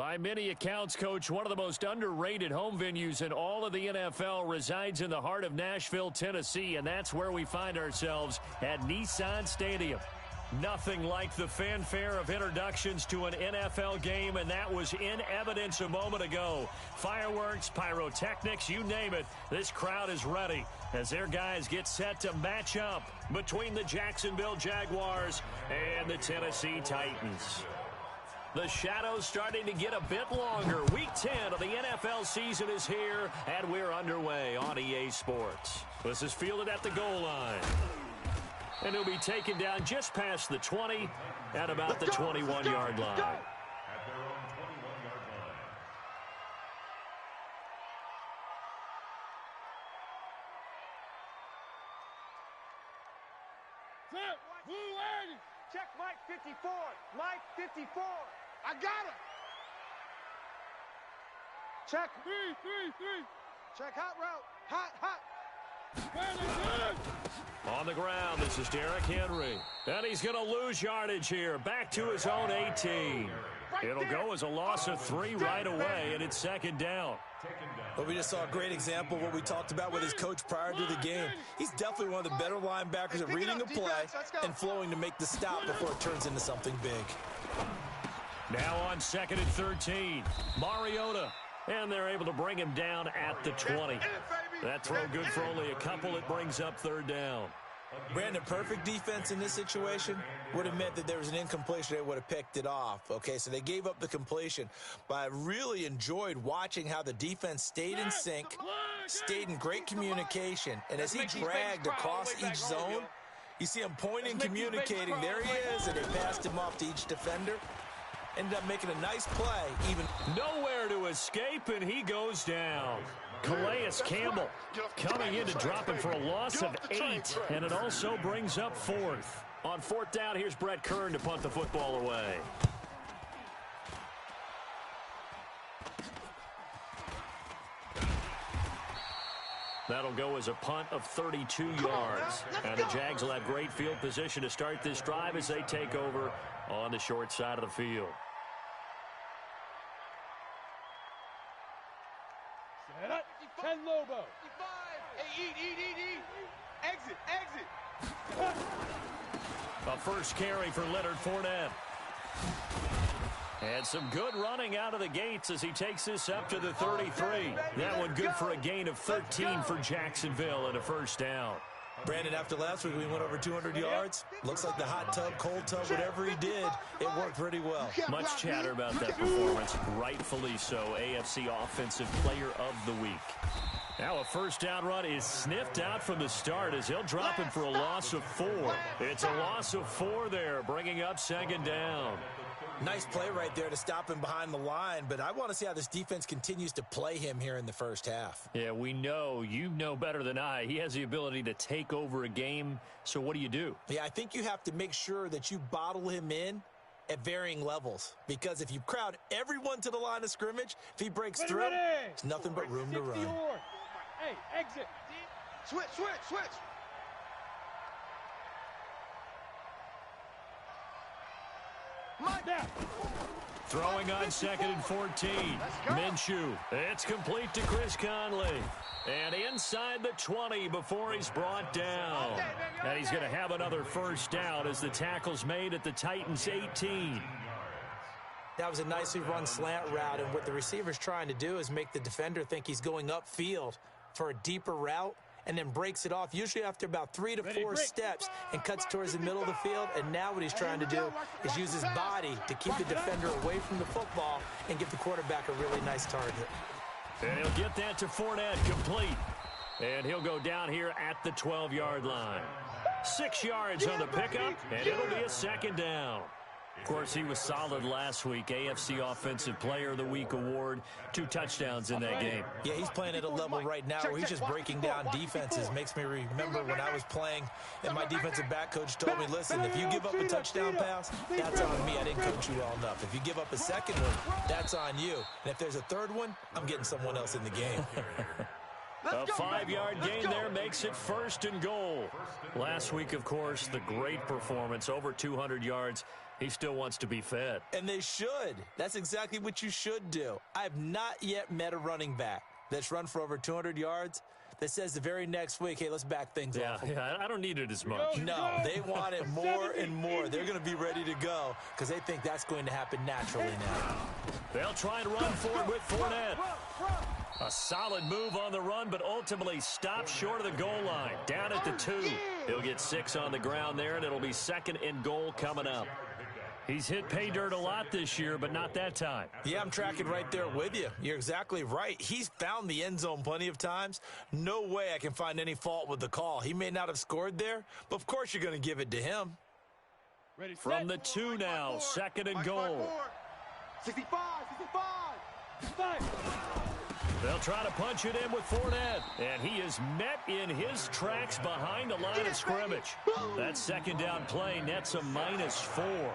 By many accounts, Coach, one of the most underrated home venues in all of the NFL resides in the heart of Nashville, Tennessee, and that's where we find ourselves at Nissan Stadium. Nothing like the fanfare of introductions to an NFL game, and that was in evidence a moment ago. Fireworks, pyrotechnics, you name it, this crowd is ready as their guys get set to match up between the Jacksonville Jaguars and the Tennessee Titans. The shadow's starting to get a bit longer. Week 10 of the NFL season is here, and we're underway on EA Sports. This is fielded at the goal line. And he'll be taken down just past the 20 at about the 21-yard line. At their own 21-yard line. Set, blue lady. Check Mike 54. Mike 54. I got him. Check. 3. Check hot route. Hot. On the ground, this is Derrick Henry. And he's going to lose yardage here. Back to his own 18. It'll go as a loss of 3 right away, and it's second down. Well, we just saw a great example of what we talked about with his coach prior to the game. He's definitely one of the better linebackers at reading a play and flowing to make the stop before it turns into something big. Now on 2nd and 13, Mariota. And they're able to bring him down at the 20. That throw good for only a couple. It brings up 3rd down. Brandon, perfect defense in this situation would have meant that there was an incompletion. They would have picked it off. Okay, so they gave up the completion. But I really enjoyed watching how the defense stayed in sync, stayed in great communication. And as he dragged across each zone, you see him pointing, communicating. There he is, and they passed him off to each defender. Ended up making a nice play. Even nowhere to escape, and he goes down. Calais Campbell coming in to drop him for a loss of 8, and it also brings up 4th. On 4th down, here's Brett Kern to punt the football away. That'll go as a punt of 32 yards. And the Jags will have great field position to start this drive as they take over on the short side of the field. Set up. 10 Lobo. 55. Hey, eat. Exit. A first carry for Leonard Fournette. And some good running out of the gates as he takes this up to the 33. That one good for a gain of 13 for Jacksonville and a first down. Brandon, after last week we went over 200 yards. Looks like the hot tub, cold tub, whatever he did, it worked pretty well. Much chatter about that performance, rightfully so. AFC Offensive Player of the Week. Now a first down run is sniffed out from the start as he'll drop him for a loss of 4. It's a loss of 4 there, bringing up 2nd down. Nice play right there to stop him behind the line, but I want to see how this defense continues to play him here in the first half. Yeah, we know. You know better than I. He has the ability to take over a game, so what do? Yeah, I think you have to make sure that you bottle him in at varying levels, because if you crowd everyone to the line of scrimmage, if he breaks through, it's nothing but room to run. Hey, exit. Switch. Throwing on 2nd and 14. Minshew. It's complete to Chris Conley. And inside the 20 before he's brought down. And he's going to have another first down as the tackle's made at the Titans' 18. That was a nicely run slant route, and what the receiver's trying to do is make the defender think he's going upfield for a deeper route, and then breaks it off, usually after about 3 to 4 steps, and cuts towards the middle of the field. And now what he's trying to do is use his body to keep the defender away from the football and give the quarterback a really nice target. And he'll get that to Fournette, complete. And he'll go down here at the 12-yard line. 6 yards on the pickup, and it'll be a 2nd down. Of course, he was solid last week. AFC Offensive Player of the Week award. 2 touchdowns in that game. Yeah, he's playing at a level right now where he's just breaking down defenses. Makes me remember when I was playing and my defensive back coach told me, listen, if you give up a touchdown pass, that's on me. I didn't coach you well enough. If you give up a second one, that's on you. And if there's a third one, I'm getting someone else in the game. A 5-yard gain there makes it 1st and goal. Last week, of course, the great performance, over 200 yards He still wants to be fed. And they should. That's exactly what you should do. I have not yet met a running back that's run for over 200 yards that says the very next week, hey, let's back things off. Yeah, I don't need it as much. No, they want it more and more. They're going to be ready to go because they think that's going to happen naturally now. They'll try and run for it with Fournette. A solid move on the run, but ultimately stopped short of the goal line. Down at the 2. He'll get 6 on the ground there, and it'll be 2nd and goal coming up. He's hit pay dirt a lot this year, but not that time. Yeah, I'm tracking right there with you. You're exactly right. He's found the end zone plenty of times. No way I can find any fault with the call. He may not have scored there, but of course you're going to give it to him. Ready, From the 2 now, 2nd and goal. 65, 65. They'll try to punch it in with Fournette, and he is met in his tracks behind the line of scrimmage. That 2nd down play nets a -4.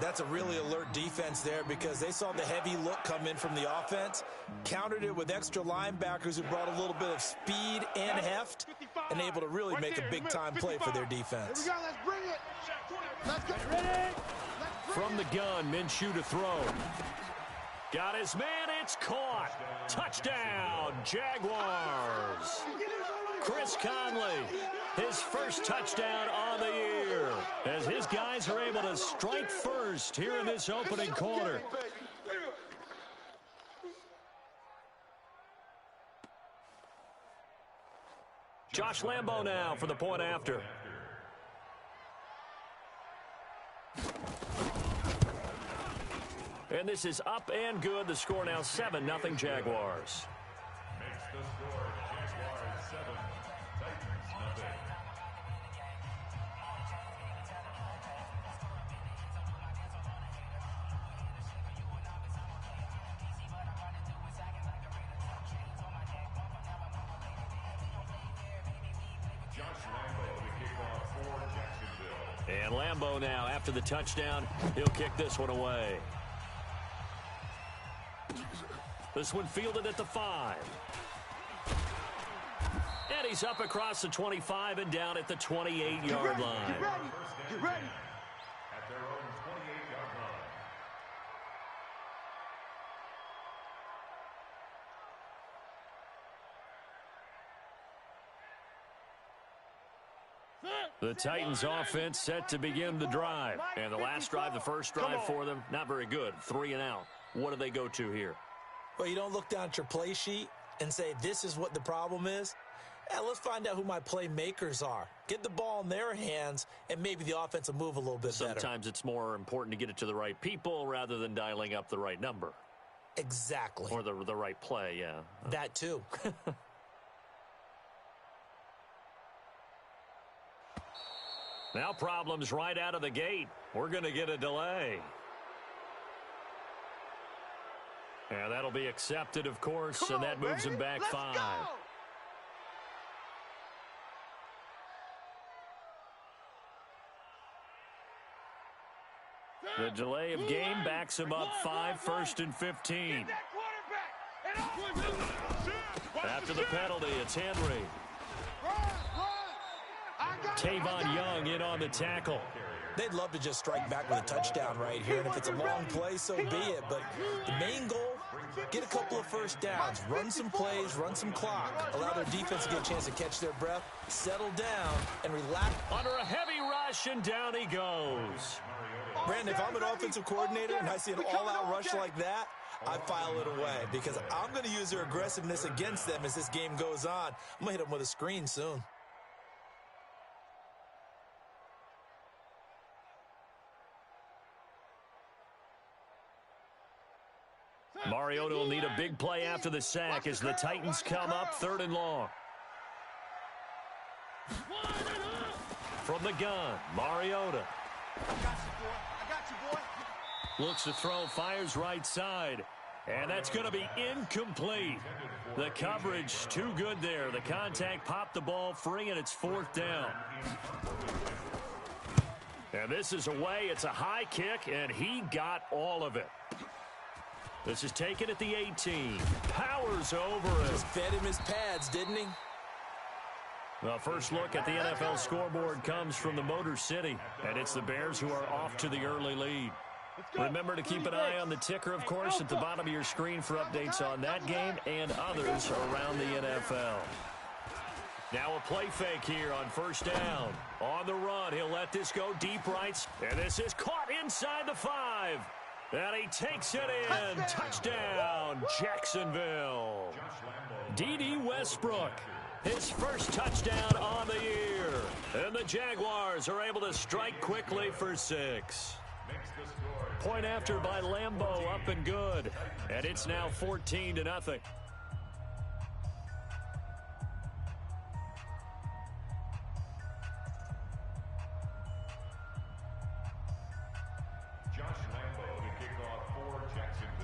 That's a really alert defense there because they saw the heavy look come in from the offense, countered it with extra linebackers who brought a little bit of speed and heft, and able to really make a big-time play for their defense. Here we go, let's bring it. Let's go. Ready? From the gun, Minshew to throw. Got his man, it's caught. Touchdown, Jaguars. Chris Conley, his first touchdown on the year, as his guys are able to strike first here in this opening quarter. Josh Lambo now for the point after. And this is up and good. The score now 7-0 Jaguars. Makes the score Jaguars 7, Titans 0. Josh Lambo to kick off for Jacksonville. And Lambo now, after the touchdown, he'll kick this one away. This one fielded at the 5. And he's up across the 25 and down at the 28-yard line. Get ready. At their own 28-yard line. The Titans offense set to begin the drive. And the last drive, the first drive for them, not very good. 3 and out. What do they go to here? Well, you don't look down at your play sheet and say, this is what the problem is. Yeah, let's find out who my playmakers are. Get the ball in their hands, and maybe the offense will move a little bit better. Sometimes it's more important to get it to the right people rather than dialing up the right number. Exactly. Or the right play, yeah. That too. Now problems right out of the gate. We're going to get a delay. And that'll be accepted, of course, and that moves him back 5. The delay of game backs him up 5, 1st and 15. After the penalty, it's Henry. Tavon Young in on the tackle. They'd love to just strike back with a touchdown right here, and if it's a long play, so be it. But the main goal, get a couple of first downs, run some plays, run some clock, allow their defense to get a chance to catch their breath, settle down, and relax. Under a heavy rush, and down he goes. Brandon, if I'm an offensive coordinator and I see an all-out rush like that, I file it away because I'm going to use their aggressiveness against them as this game goes on. I'm going to hit them with a screen soon. Mariota will need a big play after the sack as the Titans come up 3rd and long. From the gun, Mariota. I got you, boy. Looks to throw, fires right side. And that's going to be incomplete. The coverage too good there. The contact popped the ball free, and it's 4th down. And this is away. It's a high kick, and he got all of it. This is taken at the 18. Powers over it. Just fed him his pads, didn't he? The first look at the NFL scoreboard comes from the Motor City, and it's the Bears who are off to the early lead. Remember to keep an eye on the ticker, of course, at the bottom of your screen for updates on that game and others around the NFL. Now a play fake here on first down. On the run, he'll let this go deep right. And this is caught inside the 5. And he takes it in. Touchdown, Jacksonville. D.D. Westbrook, his first touchdown on the year. And the Jaguars are able to strike quickly for 6. Point after by Lambeau, up and good. And it's now 14-0.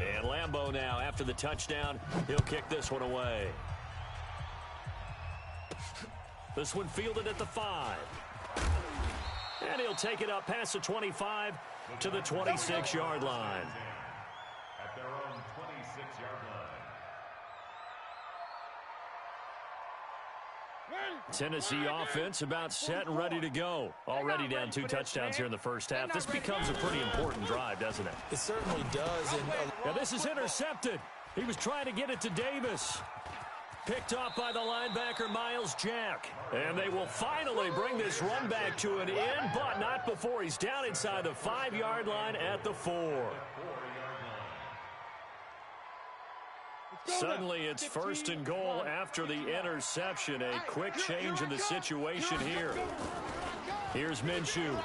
And Lambeau now, after the touchdown, he'll kick this one away. This one fielded at the 5. And he'll take it up past the 25 to the 26-yard line. At their own 26-yard line. Tennessee offense about set and ready to go. Already down 2 touchdowns here in the first half. This becomes a pretty important drive, doesn't it? It certainly does. Now this is intercepted. He was trying to get it to Davis. Picked off by the linebacker, Miles Jack. And they will finally bring this run back to an end, but not before he's down inside the 5-yard line at the 4. Suddenly it's first and goal after the interception. A quick change in the situation here. Here's Minshew.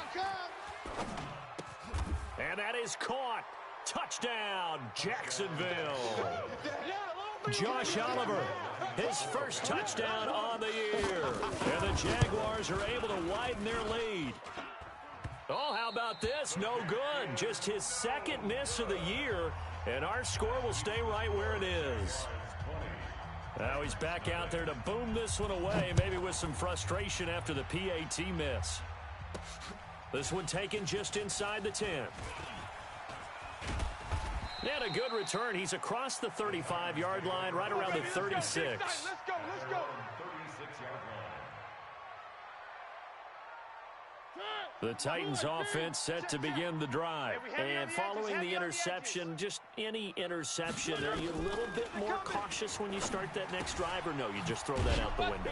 And that is caught. Touchdown, Jacksonville. Josh Oliver, his first touchdown on the year. And the Jaguars are able to widen their lead. Oh, how about this? No good. Just his second miss of the year. And our score will stay right where it is. Now he's back out there to boom this one away, maybe with some frustration after the PAT miss. This one taken just inside the 10. And a good return. He's across the 35-yard line, right around the 36. Let's go. The Titans offense set to begin the drive. And following the interception, just any interception, are you a little bit more cautious when you start that next drive, or no, you just throw that out the window?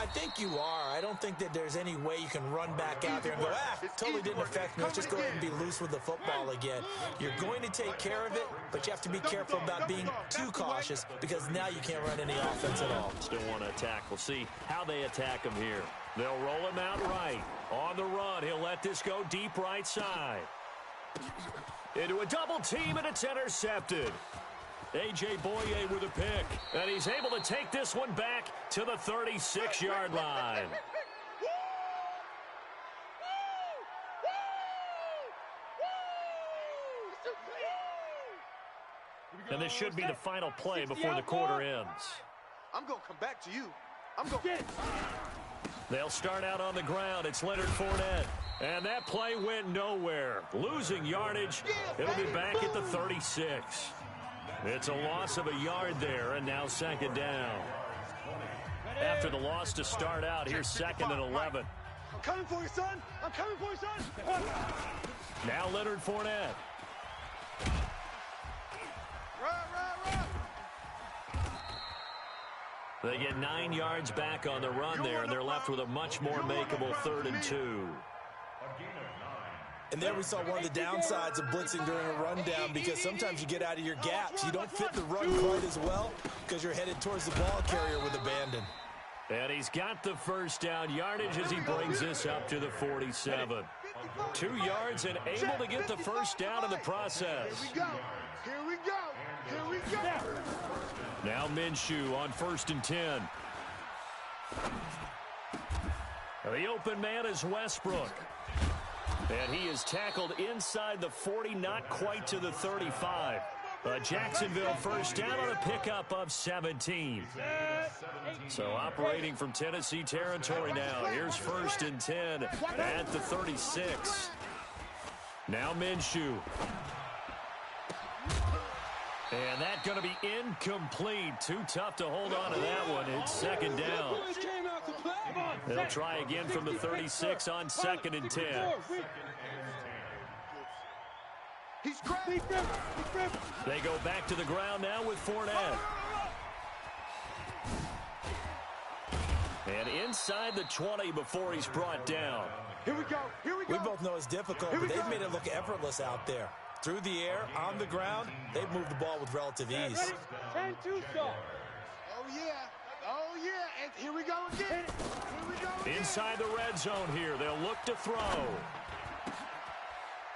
I think you are. I don't think that there's any way you can run back out there and go, totally didn't affect me. Let's just go ahead and be loose with the football again. You're going to take care of it, but you have to be careful about being too cautious because now you can't run any offense at all. Still want to attack. We'll see how they attack him here. They'll roll him out right. On the run, he'll let this go deep right side. Into a double team, and it's intercepted. A.J. Boye with a pick, and he's able to take this one back to the 36-yard line. And this should be the final play before the quarter ends. I'm going to come back to you. I'm going to... They'll start out on the ground. It's Leonard Fournette. And that play went nowhere. Losing yardage. It'll be back at the 36. It's a loss of a yard there, and now second down. After the loss to start out, here's 2nd and 11. I'm coming for you, son. I'm coming for you, son. Now Leonard Fournette. They get 9 yards back on the run there, and they're left with a much more makeable 3rd and 2. And there we saw one of the downsides of blitzing during a rundown because sometimes you get out of your gaps. You don't fit the run quite as well because you're headed towards the ball carrier with abandon. And he's got the first down yardage as he brings this up to the 47. 2 yards and able to get the first down in the process. Here we go. Here we go. Now Minshew on 1st and 10. The open man is Westbrook. And he is tackled inside the 40, not quite to the 35. Jacksonville first down on a pickup of 17. So operating from Tennessee territory now. Here's 1st and 10 at the 36. Now Minshew. And that's going to be incomplete. Too tough to hold on to that one. It's second down. They'll try again from the 36 on 2nd and 10. He's grabbed. They go back to the ground now with Fournette. And inside the 20 before he's brought down. Here we go. We both know it's difficult, but they've made it look effortless out there. Through the air, on the ground, they've moved the ball with relative ease. 10-2 stop. Oh, yeah. And here we go again. Inside the red zone here, they'll look to throw.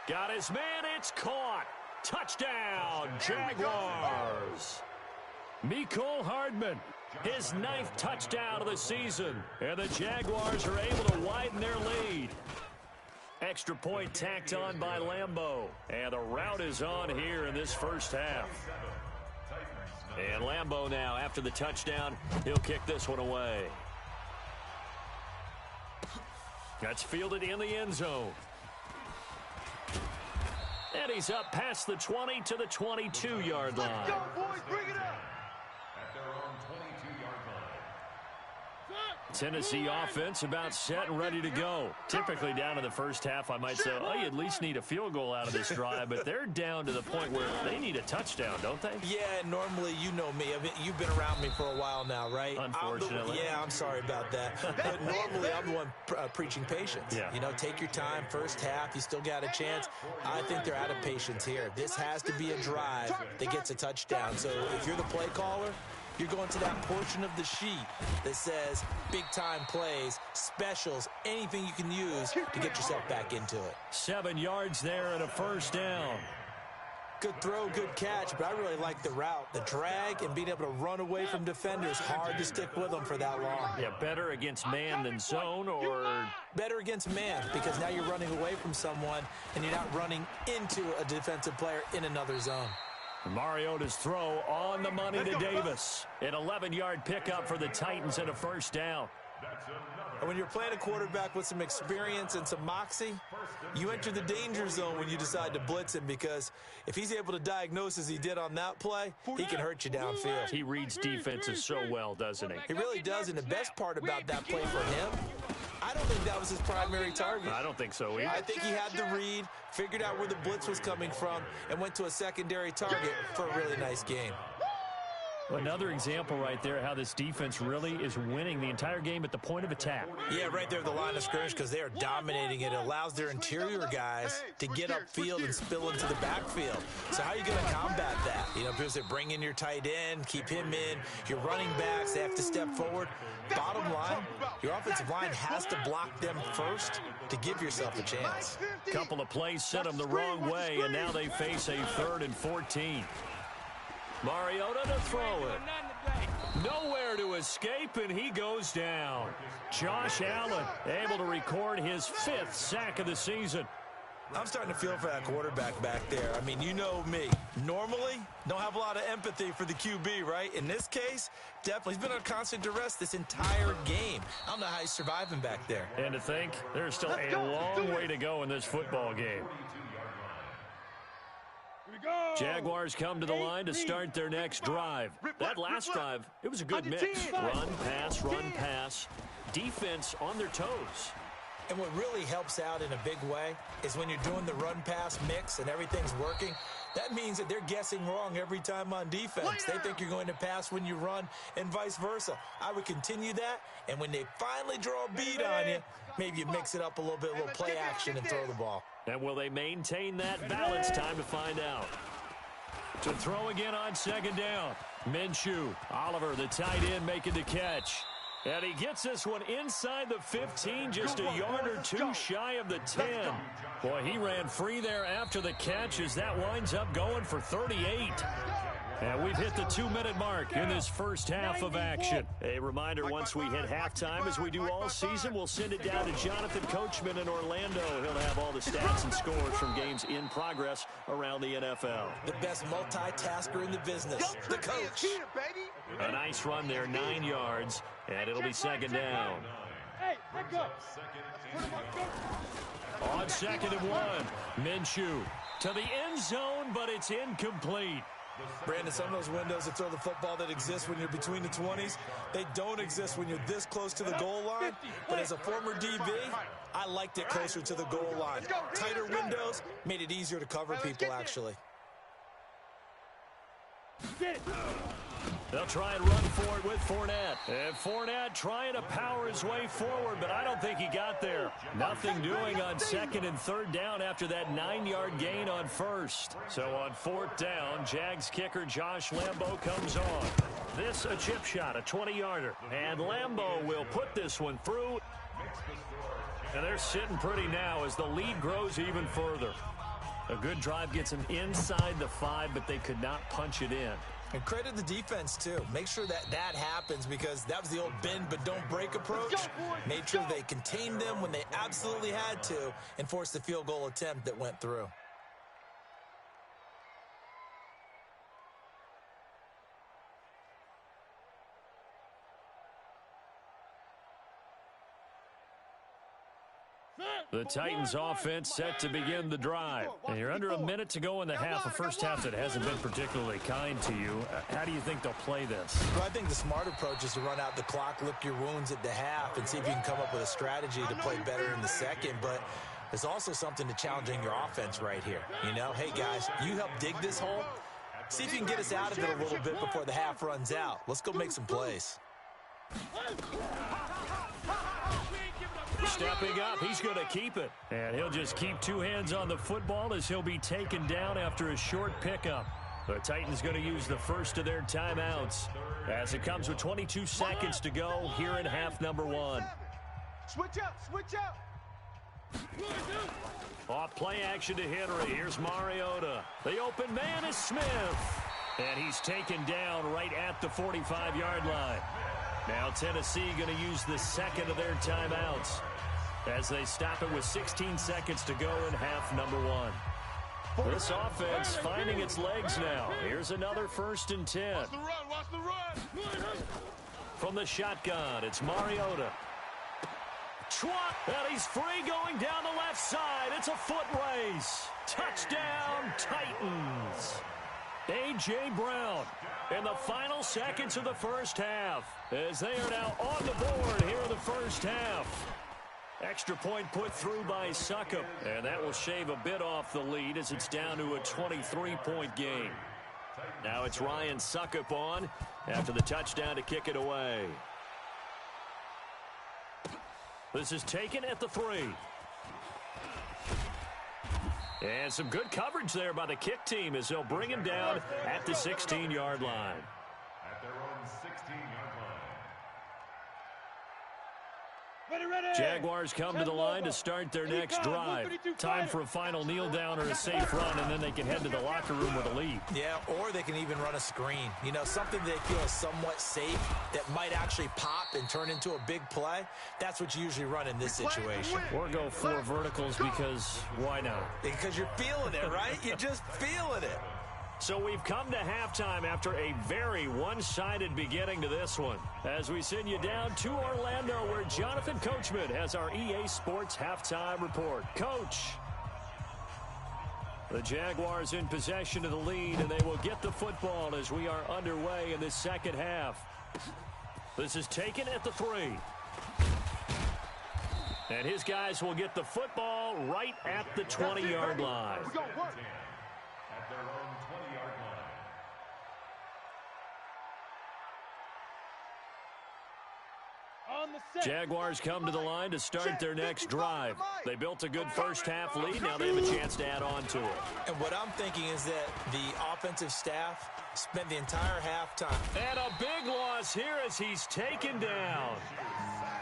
Got his man, it's caught. Touchdown, Jaguars. Mecole Hardman, his 9th touchdown of the season. And the Jaguars are able to widen their lead. Extra point tacked on by Lambeau. And the route is on here in this first half. And Lambeau now, after the touchdown, he'll kick this one away. That's fielded in the end zone. And he's up past the 20 to the 22-yard line. Let's go, boys. Bring it up. At their own 22-yard line. Tennessee offense about set and ready to go. Typically down in the first half, I might say, oh, you at least need a field goal out of this drive, but they're down to the point where they need a touchdown, don't they? Yeah, normally, you know me. You've been around me for a while now, right? Unfortunately. I'm sorry about that. But normally, I'm the one preaching patience. Yeah. You know, take your time. First half, you still got a chance. I think they're out of patience here. This has to be a drive that gets a touchdown. So if you're the play caller, you're going to that portion of the sheet that says big-time plays, specials, anything you can use to get yourself back into it. 7 yards there and a first down. Good throw, good catch, but I really like the route. The drag and being able to run away from defenders, hard to stick with them for that long. Yeah, better against man than zone, or Better against man, because now you're running away from someone and you're not running into a defensive player in another zone. Mariota's throw on the money to Davis. An 11-yard pickup for the Titans and a first down. And when you're playing a quarterback with some experience and some moxie, you enter the danger zone when you decide to blitz him, because if he's able to diagnose as he did on that play, he can hurt you downfield. He reads defenses so well, doesn't he? He really does, and the best part about that play for him, I don't think that was his primary target. I don't think so either. I think he had the read, figured out where the blitz was coming from, and went to a secondary target for a really nice game. Another example right there how this defense really is winning the entire game at the point of attack. Yeah, right there at the line of scrimmage, because they are dominating it. It allows their interior guys to get upfield and spill into the backfield. So how are you going to combat that? You know, because they bring in your tight end, keep him in. Your running backs, they have to step forward. Bottom line, your offensive line has to block them first to give yourself a chance. Couple of plays sent them the wrong way, and now they face a 3rd and 14. Mariota to throw it. Nowhere to escape, and he goes down. Josh Allen able to record his 5th sack of the season. I'm starting to feel for that quarterback back there. I mean, you know me. Normally, don't have a lot of empathy for the QB, right? In this case, definitely. He's been on constant duress this entire game. I don't know how he's surviving back there. And to think, there's still a long way to go in this football game. Jaguars come to the line to start their next drive. That last drive, it was a good mix. Run, pass. Defense on their toes. And what really helps out in a big way is when you're doing the run-pass mix and everything's working, that means that they're guessing wrong every time on defense. They think you're going to pass when you run and vice versa. I would continue that, and when they finally draw a bead on you, maybe you mix it up a little bit, a little play action and throw the ball. And will they maintain that balance? Time to find out. To throw again on 2nd down. Minshew. Oliver, the tight end, making the catch. And he gets this one inside the 15, just a yard or two shy of the 10. Boy, he ran free there after the catch as that winds up going for 38. And we've hit the 2-minute mark in this first half of action. A reminder, once we hit halftime, as we do all season, we'll send it down to Jonathan Coachman in Orlando. He'll have all the stats and scores from games in progress around the NFL. The best multitasker in the business, the coach. A nice run there, 9 yards, and it'll be 2nd down. Hey, pick up. On 2nd and 1, Minshew to the end zone, but it's incomplete. Brandon, some of those windows to throw the football that exist when you're between the 20s, they don't exist when you're this close to the goal line. But as a former DB, I liked it closer to the goal line. Tighter windows made it easier to cover people, actually. They'll try and run for it with Fournette. And Fournette trying to power his way forward, but I don't think he got there. Nothing doing on 2nd and 3rd down after that 9-yard gain on 1st. So on 4th down, Jags kicker Josh Lambo comes on. This a chip shot, a 20-yarder. And Lambo will put this one through. And they're sitting pretty now as the lead grows even further. A good drive gets them inside the 5, but they could not punch it in. And credit the defense, too. Make sure that happens because that was the old bend but don't break approach. Made sure they contained them when they absolutely had to and forced the field goal attempt that went through. The Titans offense set to begin the drive. And you're under a minute to go in the half, a first half that hasn't been particularly kind to you. How do you think they'll play this? Well, I think the smart approach is to run out the clock, lick your wounds at the half, and see if you can come up with a strategy to play better in the second. But there's also something to challenging your offense right here. You know, hey, guys, you help dig this hole. See if you can get us out of it a little bit before the half runs out. Let's go make some plays. Stepping up, he's going to keep it. And he'll just keep two hands on the football as he'll be taken down after a short pickup. The Titans going to use the first of their timeouts as it comes with 22 seconds to go here in half number 1. Switch up, switch up. Off play action to Henry. Here's Mariota. The open man is Smith. And he's taken down right at the 45-yard line. Now Tennessee going to use the second of their timeouts as they stop it with 16 seconds to go in half number 1. This offense finding its legs now. Here's another 1st and 10. Watch the run. From the shotgun, it's Mariota. Trot, and he's free going down the left side. It's a foot race. Touchdown, Titans. A.J. Brown in the final seconds of the first half as they are now on the board here in the first half. Extra point put through by Succop, and that will shave a bit off the lead as it's down to a 23-point game. Now it's Ryan Succop on after the touchdown to kick it away. This is taken at the 3. And some good coverage there by the kick team as they'll bring him down at the 16-yard line. At their own 16-yard line. Ready. Jaguars come to the line to start their next drive. Time for a final kneel down or a safe run, and then they can head to the locker room with a lead. Yeah, or they can even run a screen. You know, something they feel is somewhat safe that might actually pop and turn into a big play. That's what you usually run in this situation. Or go 4 verticals because why not? Because you're feeling it, right? You're just feeling it. So we've come to halftime after a very one-sided beginning to this one. As we send you down to Orlando where Jonathan Coachman has our EA Sports halftime report. Coach. The Jaguars in possession of the lead, and they will get the football as we are underway in this second half. This is taken at the 3. And his guys will get the football right at the 20-yard line. At their own 20-yard line. Jaguars come to the line to start their next drive. They built a good first half lead. Now they have a chance to add on to it. And what I'm thinking is that the offensive staff spent the entire halftime. And a big loss here as he's taken down.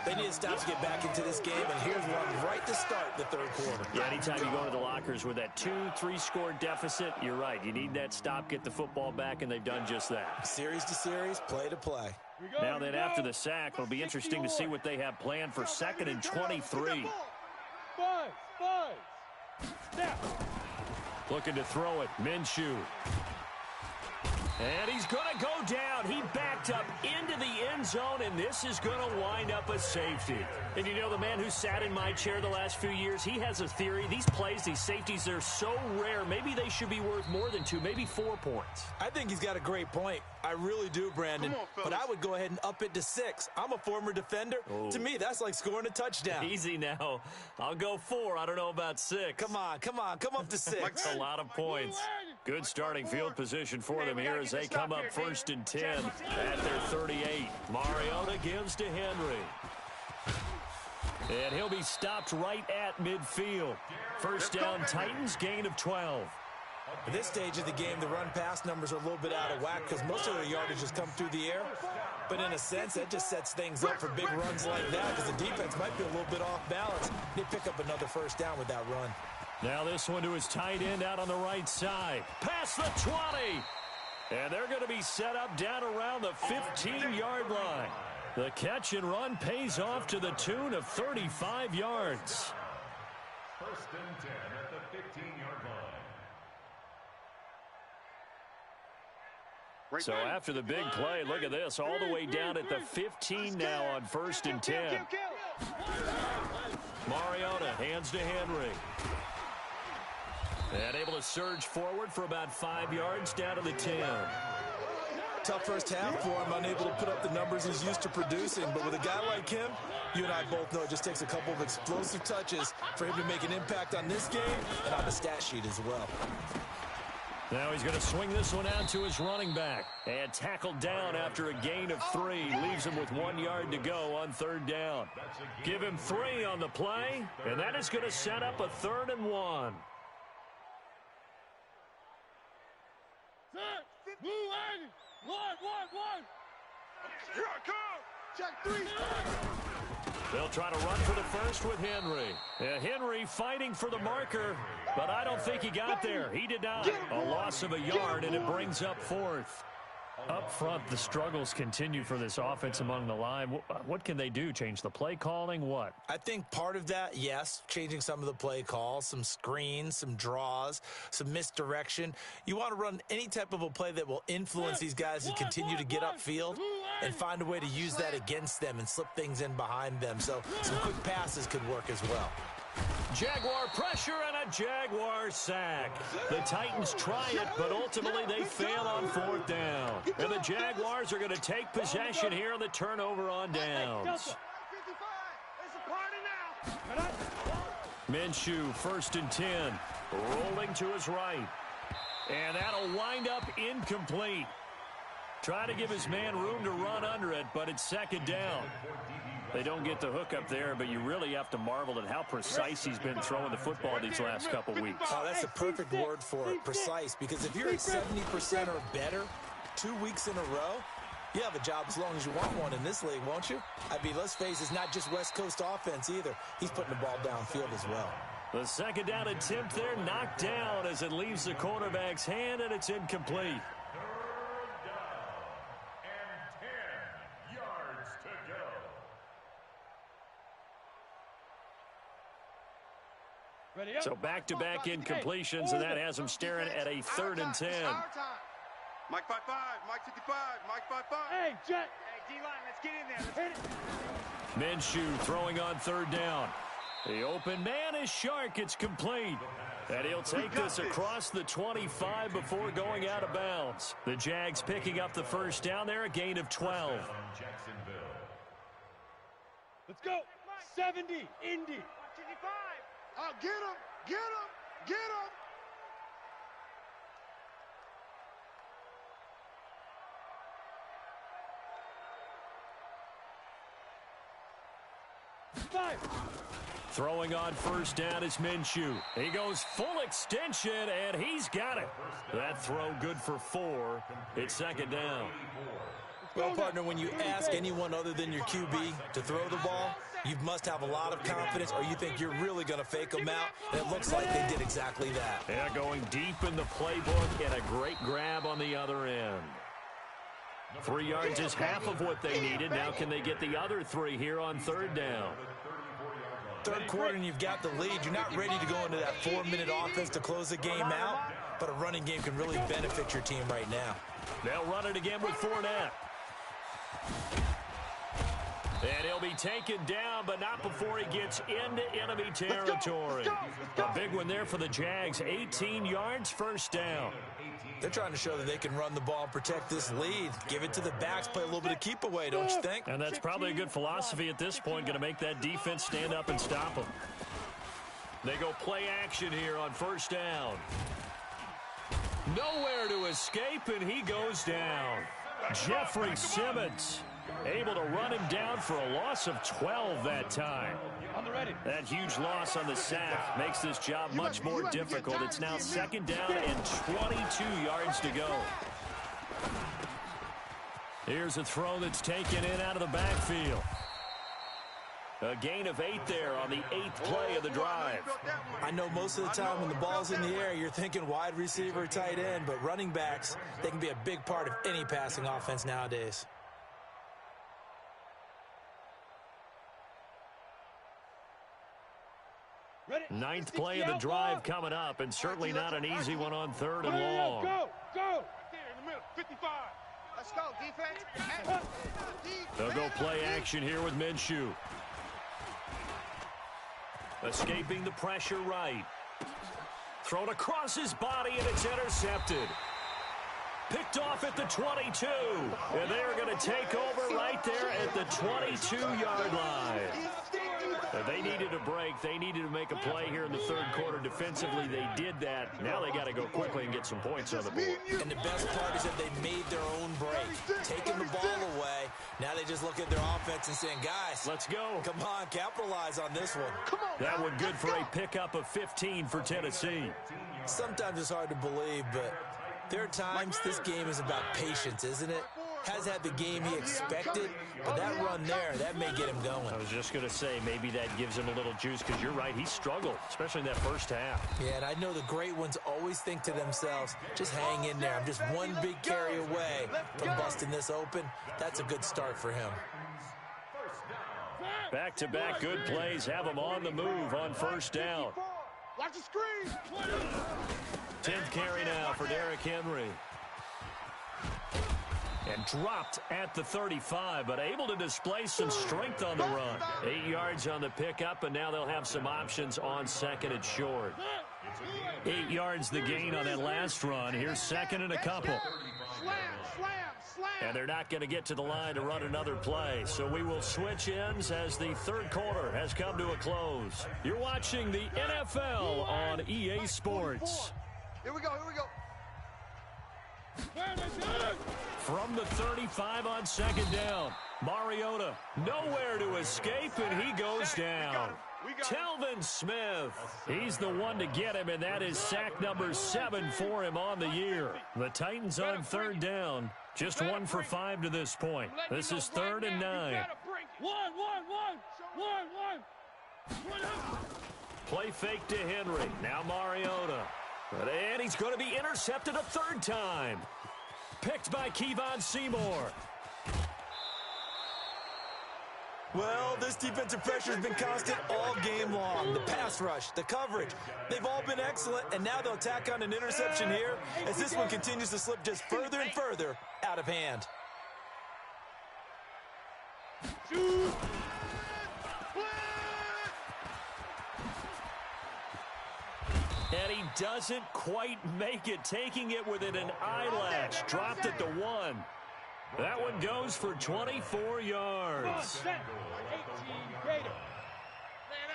They need to stop to get back into this game, and here's one right to start the third quarter. Yeah, anytime you go to the lockers with that 2-3 score deficit, you're right. You need that stop, get the football back, and they've done just that. Series to series, play to play. Now then, after the sack, it'll be interesting to see what they have planned for 2nd and 23. Five. Snap. Looking to throw it, Minshew. And he's going to go down. He backed up into the end zone, and this is going to wind up a safety. And you know, the man who sat in my chair the last few years, he has a theory. These plays, these safeties, they're so rare. Maybe they should be worth more than 2, maybe 4 points. I think he's got a great point. I really do, Brandon. But I would go ahead and up it to 6. I'm a former defender. To me, that's like scoring a touchdown. Easy now. I'll go 4. I don't know about 6. Come on. Come up to 6. That's a lot of points. Good starting field position for them here as they come up 1st and 10 at their 38. Mariota gives to Henry. And he'll be stopped right at midfield. First down, Titans, gain of 12. At this stage of the game, the run-pass numbers are a little bit out of whack because most of their yardage has come through the air. But in a sense, that just sets things up for big runs like that because the defense might be a little bit off balance. They pick up another first down with that run. Now this one to his tight end out on the right side. Past the 20. And they're going to be set up down around the 15-yard line. The catch and run pays off to the tune of 35 yards. 1st and 10 at the 15-yard line. So after the big play, look at this, all the way down at the 15 now on 1st and 10. Mariota hands to Henry. And able to surge forward for about 5 yards down to the 10. Tough first half for him, unable to put up the numbers he's used to producing. But with a guy like him, you and I both know it just takes a couple of explosive touches for him to make an impact on this game and on the stat sheet as well. Now he's going to swing this one out to his running back. And tackled down after a gain of 3. Leaves him with 1 yard to go on 3rd down. Give him 3 on the play, and that is going to set up a 3rd and 1. Move, Andy. One. Here I come. Check 3. They'll try to run for the first with Henry. Henry fighting for the marker, but I don't think he got there. He did not. A loss of a yard, and it brings up 4th. Up front, the struggles continue for this offense among the line. What can they do? Change the play calling? What? I think part of that, yes, changing some of the play calls, some screens, some draws, some misdirection. You want to run any type of a play that will influence these guys to continue to get upfield and find a way to use that against them and slip things in behind them. So some quick passes could work as well. Jaguar pressure and a Jaguar sack. The Titans try it, but ultimately they fail on 4th down. And the Jaguars are going to take possession here on the turnover on downs. Minshew, 1st and 10, rolling to his right. And that'll wind up incomplete. Try to give his man room to run under it, but it's 2nd down. They don't get the hook up there, but you really have to marvel at how precise he's been throwing the football these last couple weeks. Oh, that's the perfect word for it, precise, because if you're at 70% or better 2 weeks in a row, you have a job as long as you want one in this league, won't you? I mean, let's face it, it's not just West Coast offense either. He's putting the ball downfield as well. The 2nd down attempt there knocked down as it leaves the quarterback's hand, and it's incomplete. So back-to-back incompletions, and that has him staring at a 3rd and 10. Mike 5-5, Mike 55, Mike 5-5. Hey, Jet. Hey, D-line, let's get in there. Let's hit it. Minshew throwing on 3rd down. The open man is Shark. It's complete. And he'll take this across the 25 before going out of bounds. The Jags picking up the first down there, a gain of 12. Let's go. 70, Indy. 55. Oh, get him, get him, get him. 5. Throwing on 1st down is Minshew. He goes full extension, and he's got it. That throw good for 4. It's 2nd down. Well, partner, when you ask anyone other than your QB to throw the ball, you must have a lot of confidence, or you think you're really going to fake them out. And it looks like they did exactly that. Yeah, going deep in the playbook and a great grab on the other end. 3 yards is half of what they needed. Now can they get the other 3 here on 3rd down? 3rd quarter and you've got the lead. You're not ready to go into that 4-minute offense to close the game out, but a running game can really benefit your team right now. They'll run it again with Fournette. he'll be taken down, but not before he gets into enemy territory. A big one there for the Jags. 18 yards, first down. They're trying to show that they can run the ball and protect this lead. Give it to the backs, play a little bit of keep away, don't you think? And that's probably a good philosophy at this point, going to make that defense stand up and stop them. They go play action here on first down. Nowhere to escape, and he goes down. Jeffrey Simmons able to run him down for a loss of 12 that time. That huge loss on the sack makes this job much more difficult. It's now second down and 22 yards to go. Here's a throw that's taken in out of the backfield. A gain of 8 there on the 8th play of the drive. I know most of the time when the ball's in the air, you're thinking wide receiver, tight end, but running backs, they can be a big part of any passing offense nowadays. Ninth play of the drive coming up, and certainly not an easy one on third and long. Go! There in the middle, 55. Let's go, defense. They'll go play action here with Minshew. Escaping the pressure right. Thrown across his body, and it's intercepted. Picked off at the 22. And they're going to take over right there at the 22-yard line. They needed a break. They needed to make a play here in the third quarter. Defensively, they did that. Now they got to go quickly and get some points on the board. And the best part is that they made their own break. Taking the ball away. Now they just look at their offense and saying, guys, let's go. Come on, capitalize on this one. That one good for a pickup of 15 for Tennessee. Sometimes it's hard to believe, but there are times this game is about patience, isn't it? Has had the game he expected, but that run there, that may get him going. I was just going to say, maybe that gives him a little juice, because you're right, he struggled, especially in that first half. Yeah, and I know the great ones always think to themselves, just hang in there. I'm just one big carry away from busting this open. That's a good start for him. Back-to-back good plays have him on the move on first down. Watch the screen. 10th carry now for Derrick Henry. And dropped at the 35, but able to display some strength on the run. 8 yards on the pickup, and now they'll have some options on second and short. 8 yards the gain on that last run. Here's second and a couple. And they're not going to get to the line to run another play. So we will switch ends as the third quarter has come to a close. You're watching the NFL on EA Sports. Here we go. From the 35 on second down, Mariota nowhere to escape, and he goes down. Telvin Smith, he's the one to get him, and that is sack number 7 for him on the year. The Titans on third down, just 1 for 5 to this point. This is 3rd and 9. Play fake to Henry. Now Mariota. And he's going to be intercepted a third time. Picked by Kevon Seymour. Well, this defensive pressure has been constant all game long. The pass rush, the coverage, they've all been excellent, and now they'll tack on an interception here as this one continues to slip just further and further out of hand. And he doesn't quite make it, taking it within an eyelash. Dropped it to 1. That one goes for 24 yards.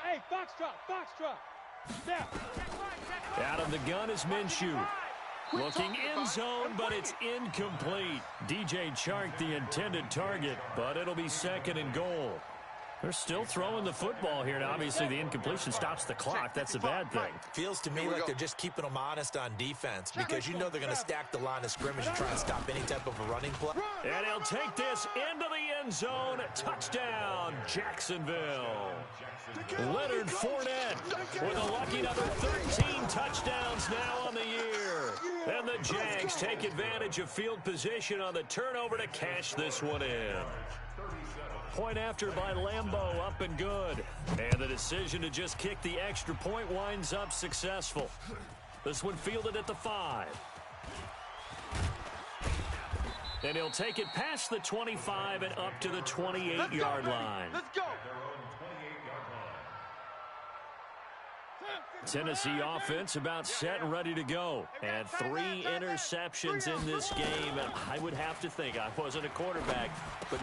Hey, Foxtrot. Out of the gun is Minshew. Looking in zone, but it's incomplete. DJ Chark, the intended target, but it'll be second and goal. They're still throwing the football here. Now, obviously, the incompletion stops the clock. That's a bad thing. Feels to me like they're just keeping them honest on defense because you know they're going to stack the line of scrimmage and try and stop any type of a running play. And he'll take this into the end zone. Touchdown, Jacksonville. Leonard Fournette with a lucky number 13 touchdowns now on the year. And the Jags take advantage of field position on the turnover to cash this one in. Point after by Lambeau, up and good. And the decision to just kick the extra point winds up successful. This one fielded at the 5. And he'll take it past the 25 and up to the 28-yard line. Let's go. Tennessee offense about set and ready to go. And 3 interceptions in this game. And I would have to think, I wasn't a quarterback, but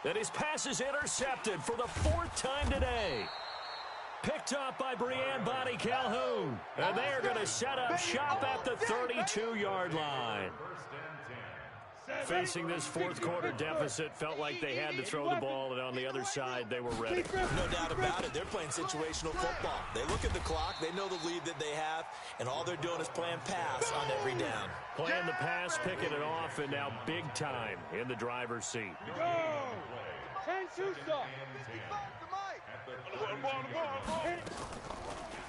that his pass is intercepted for the 4th time today. Picked up by Breanne Bonnie Calhoun. And they're going to set up shop at the 32-yard line. Facing this 4th quarter deficit, felt like they had to throw the ball, and on the other side, they were ready. No doubt about it. They're playing situational football. They look at the clock, they know the lead that they have, and all they're doing is playing pass on every down. Playing the pass, picking it off, and now big time in the driver's seat. Go! 10 Sousa.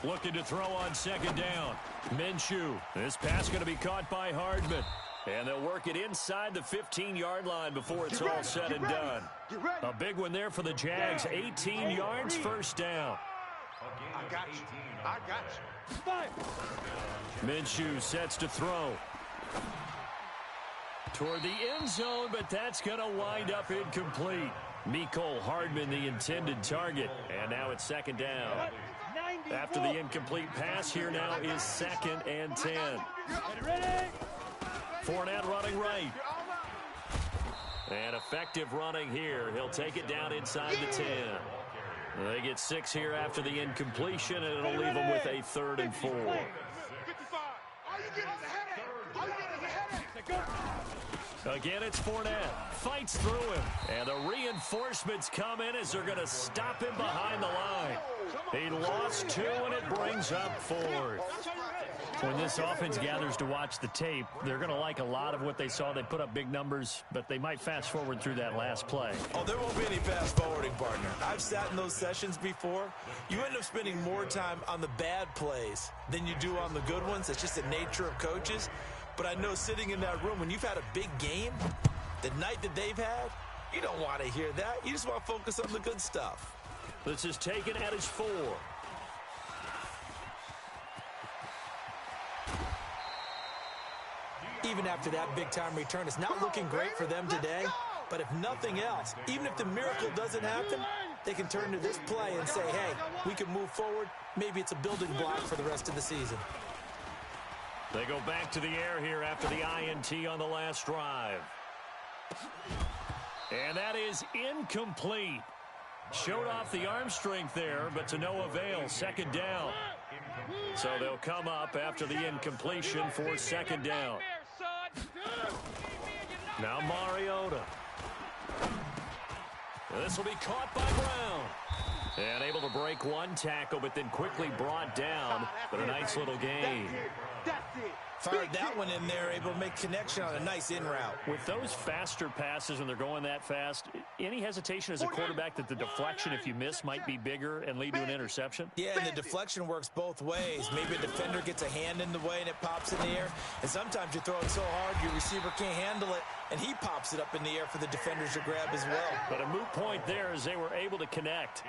Looking to throw on 2nd down. Minshew. This pass going to be caught by Hardman. And they'll work it inside the 15-yard line before it's all said and done. A big one there for the Jags. 18 yards, 1st down. I got you. I got you. Minshew sets to throw. Toward the end zone, but that's going to wind up incomplete. Mecole Hardman, the intended target. And now it's 2nd down. After the incomplete pass, here now is 2nd and 10. Ready? Fournette running right. And effective running here. He'll take it down inside the 10. They get 6 here after the incompletion, and it'll leave them with a 3rd and 4. 55. All you get is a headache. Again, it's Fournette. Fights through him. And the reinforcements come in as they're going to stop him behind the line. He lost 2, and it brings up 4th. When this offense gathers to watch the tape, they're going to like a lot of what they saw. They put up big numbers, but they might fast forward through that last play. Oh, there won't be any fast forwarding, partner. I've sat in those sessions before. You end up spending more time on the bad plays than you do on the good ones. It's just the nature of coaches. But I know sitting in that room, when you've had a big game, the night that they've had, you don't want to hear that. You just want to focus on the good stuff. This is taken at his 4. Even after that big-time return, it's not looking great for them today. But if nothing else, even if the miracle doesn't happen, they can turn to this play and say, hey, we can move forward. Maybe it's a building block for the rest of the season. They go back to the air here after the INT on the last drive. And that is incomplete. Showed off the arm strength there, but to no avail. 2nd down. So they'll come up after the incompletion for 2nd down. Now Mariota. This will be caught by Brown. And able to break 1 tackle, but then quickly brought down. But a nice little gain. That's it. Fired that one in there, able to make connection on a nice in route. With those faster passes when they're going that fast, any hesitation as a quarterback that the deflection, if you miss, might be bigger and lead to an interception? Yeah, and the deflection works both ways. Maybe a defender gets a hand in the way and it pops in the air. And sometimes you throw it so hard your receiver can't handle it, and he pops it up in the air for the defenders to grab as well. But a moot point there as they were able to connect.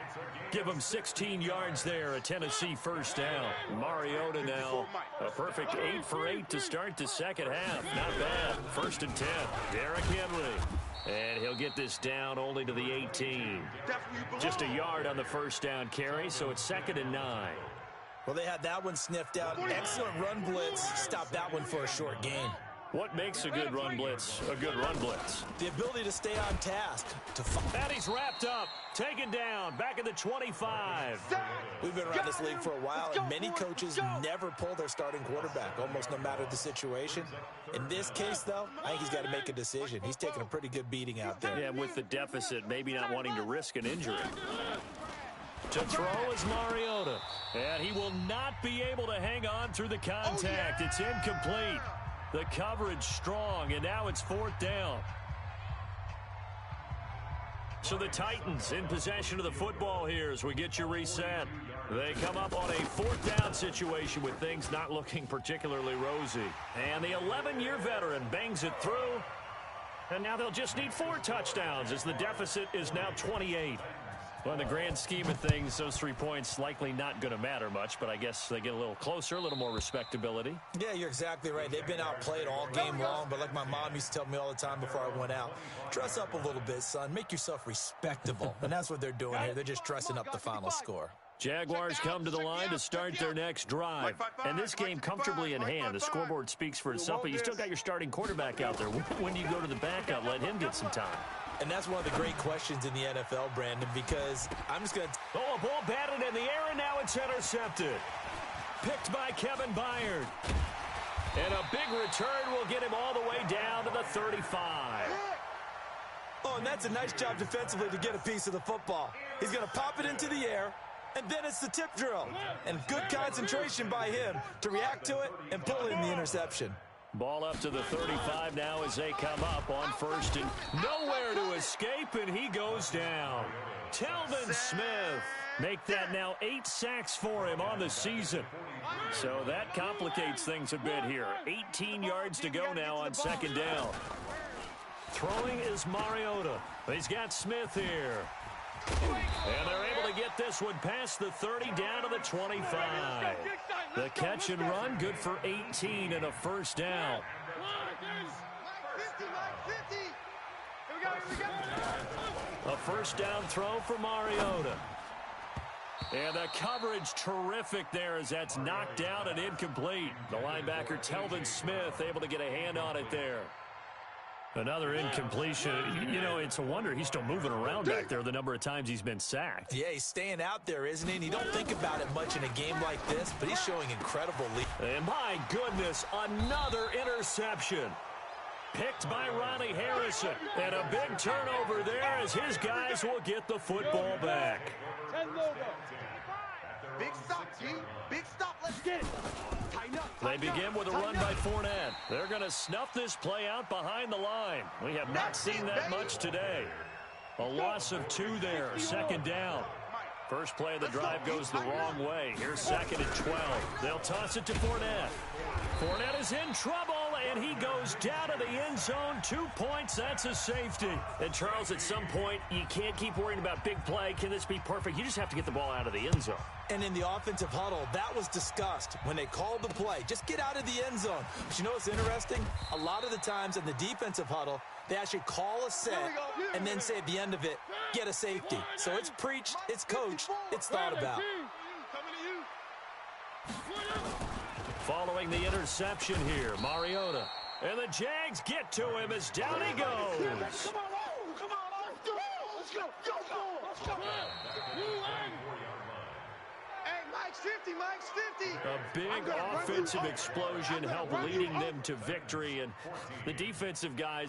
Give them 16 yards there, a Tennessee 1st down. Mariota now, a perfect 8 for 8 to start the 2nd half. Not bad. 1st and 10. Derrick Henry. And he'll get this down only to the 18. Just a yard on the 1st down carry, so it's 2nd and 9. Well, they had that one sniffed out. Excellent run blitz. Stopped that one for a short gain. What makes a good run blitz a good run blitz? The ability to stay on task. And he's wrapped up. Taken down. Back at the 25. We've been around this league for a while, and many coaches never pull their starting quarterback, almost no matter the situation. In this case, though, I think he's got to make a decision. He's taking a pretty good beating out there. Yeah, with the deficit, maybe not wanting to risk an injury. To throw is Mariota. And he will not be able to hang on through the contact. It's incomplete. The coverage strong, and now it's 4th down. So the Titans in possession of the football here as we get you reset. They come up on a 4th down situation with things not looking particularly rosy. And the 11-year veteran bangs it through. And now they'll just need 4 touchdowns as the deficit is now 28. Well, in the grand scheme of things, those 3 points likely not going to matter much, but I guess they get a little closer, a little more respectability. Yeah, you're exactly right. They've been outplayed all game long, but like my mom used to tell me all the time before I went out, dress up a little bit, son. Make yourself respectable. And that's what they're doing here. They're just dressing up the final score. Jaguars come to the line to start their next drive. And this game comfortably in hand. The scoreboard speaks for itself, but you still got your starting quarterback out there. When do you go to the backup? Let him get some time. And that's one of the great questions in the NFL, Brandon, because I'm just going to... Oh, a ball batted in the air, and now it's intercepted. Picked by Kevin Byard. And a big return will get him all the way down to the 35. Oh, and that's a nice job defensively to get a piece of the football. He's going to pop it into the air, and then it's the tip drill. And good concentration by him to react to it and pull in the interception. Ball up to the 35 now as they come up on first and nowhere to escape, and he goes down. Telvin Smith. Make that now 8 sacks for him on the season. So that complicates things a bit here. 18 yards to go now on second down. Throwing is Mariota. He's got Smith here. And they're able to get this one past the 30 down to the 25. The catch and run, good for 18 and a first down. A first down throw for Mariota. And the coverage terrific there as that's knocked down and incomplete. The linebacker, Telvin Smith, able to get a hand on it there. Another incompletion. You know, it's a wonder he's still moving around back there the number of times he's been sacked. Yeah, he's staying out there, isn't he? And you don't think about it much in a game like this, but he's showing incredible lead. And my goodness, another interception. Picked by Ronnie Harrison. And a big turnover there as his guys will get the football back. Big stop, G. Big stop. Let's get it. They begin with a run by Fournette. They're going to snuff this play out behind the line. We have not seen that much today. A loss of 2 there, second down. First play of the drive goes the wrong way. Here's second and 12. They'll toss it to Fournette. Fournette is in trouble, and he goes down to the end zone. 2 points, that's a safety. And, Charles, at some point, you can't keep worrying about big play. Can this be perfect? You just have to get the ball out of the end zone. And in the offensive huddle, that was discussed when they called the play. Just get out of the end zone. But you know what's interesting? A lot of the times in the defensive huddle, they actually call a set and then say at the end of it, get a safety. So it's preached, it's coached, it's thought about. Following the interception here, Mariota. And the Jags get to him as down he goes. Come on, let's go. Hey, Mike's 50, Mike's 50. A big offensive explosion helped leading them to victory, and the defensive guys